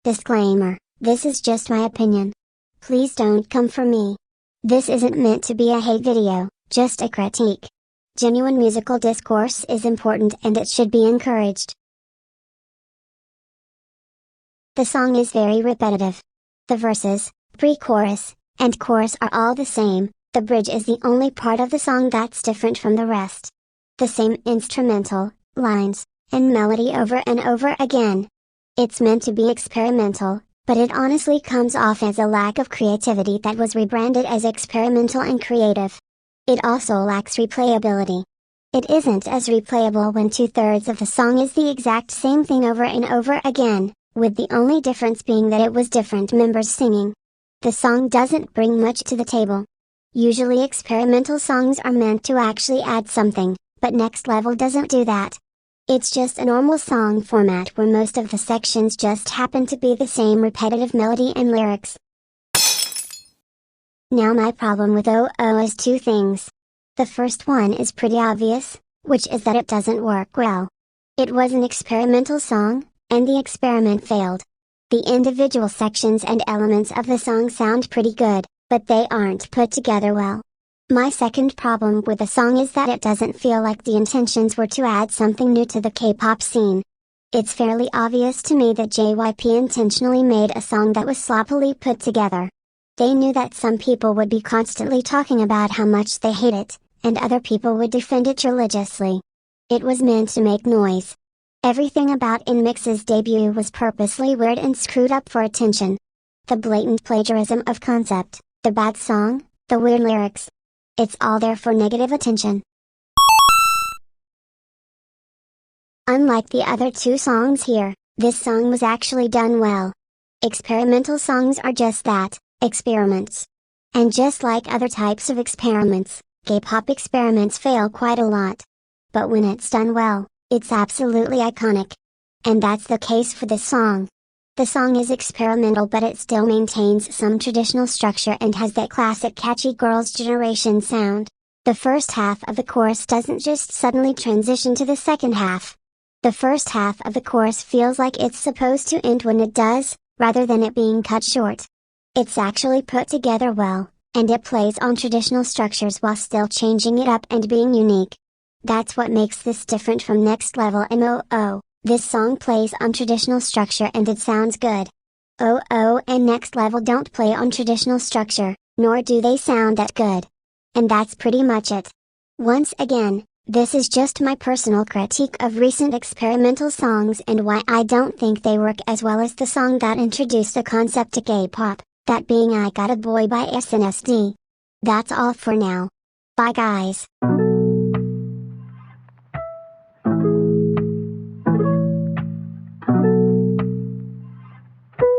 Disclaimer, this is just my opinion. Please don't come for me. This isn't meant to be a hate video, just a critique. Genuine musical discourse is important and it should be encouraged. The song is very repetitive. The verses, pre-chorus, and chorus are all the same. The bridge is the only part of the song that's different from the rest. The same instrumental, lines, and melody over and over again. It's meant to be experimental, but it honestly comes off as a lack of creativity that was rebranded as experimental and creative. It also lacks replayability. It isn't as replayable when 2/3 of the song is the exact same thing over and over again, with the only difference being that it was different members singing. The song doesn't bring much to the table. Usually experimental songs are meant to actually add something, but Next Level doesn't do that. It's just a normal song format where most of the sections just happen to be the same repetitive melody and lyrics. Now my problem with OO is two things. The first one is pretty obvious, which is that it doesn't work well. It was an experimental song, and the experiment failed. The individual sections and elements of the song sound pretty good, but they aren't put together well. My second problem with the song is that it doesn't feel like the intentions were to add something new to the K-pop scene. It's fairly obvious to me that JYP intentionally made a song that was sloppily put together. They knew that some people would be constantly talking about how much they hate it, and other people would defend it religiously. It was meant to make noise. Everything about nmixx's debut was purposely weird and screwed up for attention. The blatant plagiarism of concept, the bad song, the weird lyrics. It's all there for negative attention. Unlike the other two songs here, this song was actually done well. Experimental songs are just that, experiments. And just like other types of experiments, K-pop experiments fail quite a lot. But when it's done well, it's absolutely iconic. And that's the case for this song. The song is experimental but it still maintains some traditional structure and has that classic catchy Girls' Generation sound. The first half of the chorus doesn't just suddenly transition to the second half. The first half of the chorus feels like it's supposed to end when it does, rather than it being cut short. It's actually put together well, and it plays on traditional structures while still changing it up and being unique. That's what makes this different from Next Level and OO. This song plays on traditional structure and it sounds good. OO and Next Level don't play on traditional structure, nor do they sound that good. And that's pretty much it. Once again, this is just my personal critique of recent experimental songs and why I don't think they work as well as the song that introduced the concept to K-pop, that being I Got a Boy by snsd. That's all for now. Bye guys.